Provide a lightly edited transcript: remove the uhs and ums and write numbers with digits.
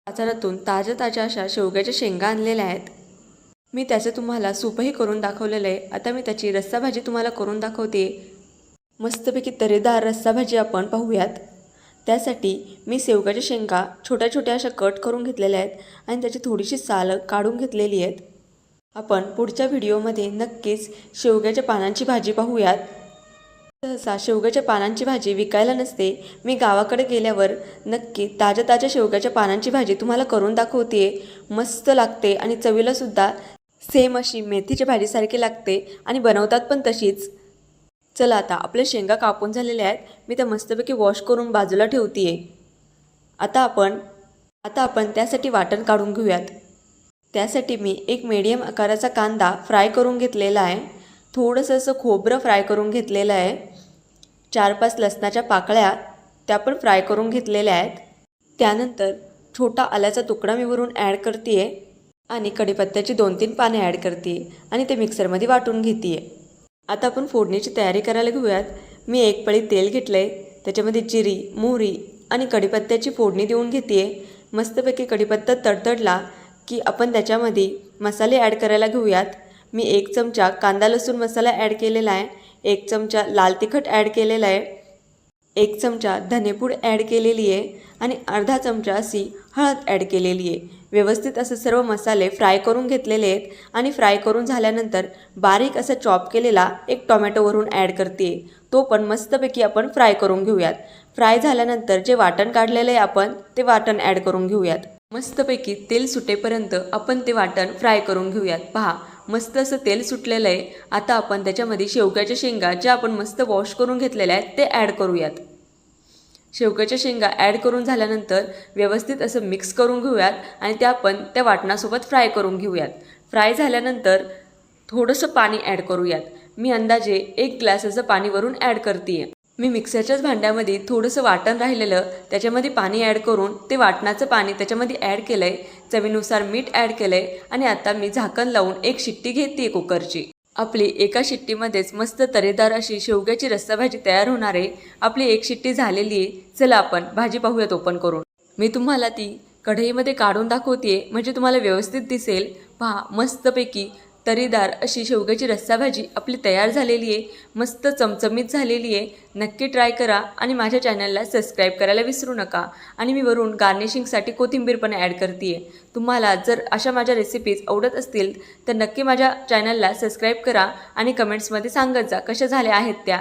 बाजारातून ताज्या अशा शेवग्याच्या शेंगा आणलेल्या आहेत। मी त्याचं तुम्हाला सूपही करून दाखवलेलं आहे। आता मी त्याची रस्सा भाजी तुम्हाला करून दाखवते। मस्तपैकी तर्रीदार रस्सा भाजी आपण पाहूयात। त्यासाठी मी शेवग्याच्या शेंगा छोट्या अशा कट करून घेतलेल्या आहेत आणि त्याची थोडीशी साल काढून घेतलेली आहेत। आपण पुढच्या व्हिडिओमध्ये नक्कीच शेवग्याच्या पानांची भाजी पाहूयात। सहसा शेवग्याच्या पानांची भाजी विकायला नसते। मी गावाकडे गेल्यावर नक्की ताज्या शेवग्याच्या पानांची भाजी तुम्हाला करून दाखवते। मस्त लागते आणि चवीला सुद्धा सेम अशी मेथीच्या भाजीसारखी लागते आणि बनवतात पण तशीच। चला आता आपल्या शेंगा कापून झालेल्या आहेत। मी त्या मस्तपैकी वॉश करून बाजूला ठेवते। आता आपण त्यासाठी वाटण काढून घेऊयात। त्यासाठी मी एक मीडियम आकाराचा कांदा फ्राय करून घेतलेला आहे। थोडंसं असं खोबरं फ्राय करून घेतलेलं आहे। 4-5 लसणाच्या पाकळ्या त्या पण फ्राय करून घेतलेल्या आहेत। त्यानंतर छोटा आल्याचा तुकडा मी वरून ॲड करते आणि कढीपत्त्याची 2-3 पाने ॲड करते आणि ते मिक्सरमध्ये वाटून घेते। आता आपण फोडणीची तयारी करायला घेऊयात। मी एक पळी तेल घेतले, त्याच्यामध्ये जिरी, मोहरी आणि कढीपत्त्याची फोडणी देऊन घेते। मस्तपैकी कढीपत्ता तडतडला की आपण त्याच्यामध्ये मसाले ॲड करायला घेऊयात। मी 1 चमचा कांदा लसूण मसाला ॲड केलेला आहे, 1 चमचा लाल तिखट ॲड केलेला आहे, 1 चमचा धनेपूड ॲड केलेली आहे आणि अर्धा चमचा अशी हळद ॲड केलेली आहे। व्यवस्थित असं सर्व मसाले फ्राय करून घेतलेले आहेत आणि फ्राय करून झाल्यानंतर बारीक असा चॉप केलेला एक टोमॅटो वरून ॲड करते। तो पण मस्तपैकी आपण फ्राय करून घेऊयात। फ्राय झाल्यानंतर जे वाटण काढलेलं आहे आपण ते वाटण ॲड करून घेऊयात। मस्तपैकी तेल सुटेपर्यंत आपण ते वाटण फ्राय करून घेऊयात। पहा मस्त असं तेल सुटलेलं आहे। आता आपण त्याच्यामध्ये शेवग्याच्या शेंगा ज्या आपण मस्त वॉश करून घेतलेल्या आहेत ते ॲड करूयात। शेवग्याच्या शेंगा ॲड करून झाल्यानंतर व्यवस्थित असं मिक्स करून घेऊयात आणि त्या वाटणासोबत फ्राय करून घेऊयात। फ्राय झाल्यानंतर थोडंसं पाणी ॲड करूयात। मी अंदाजे 1 ग्लास असं पाणी वरून ॲड करते। मी मिक्सरच्याच भांड्यामध्ये थोडंसं वाटण राहिलेलं त्याच्यामध्ये पाणी ॲड करून ते वाटणाचं पाणी त्याच्यामध्ये ॲड केलं आहे। चवीनुसार मीठ ॲड केलं आहे आणि आता मी झाकण लावून 1 शिट्टी घेते कुकरची। आपली एका शिट्टीमध्येच मस्त तर्रीदार अशी शेवग्याची रस्सा भाजी तयार होणार आहे। आपली 1 शिट्टी झालेली आहे। चला आपण भाजी पाहूयात ओपन करून। मी तुम्हाला ती कढईमध्ये काढून दाखवते म्हणजे तुम्हाला व्यवस्थित दिसेल। पहा मस्तपैकी तर्रीदार अशी शेवग्याची रस्सा भाजी आपली तयार झालेली आहे। मस्त चमचमीत झालेली आहे। नक्की ट्राय करा आणि माझ्या चॅनलला सबस्क्राईब करायला विसरू नका आणि मी वरून गार्निशिंगसाठी कोथिंबीर पण ॲड करते। तुम्हाला जर अशा माझ्या रेसिपीज आवडत असतील तर नक्की माझ्या चॅनलला सबस्क्राईब करा आणि कमेंट्समध्ये सांगत जा कशा झाल्या आहेत त्या।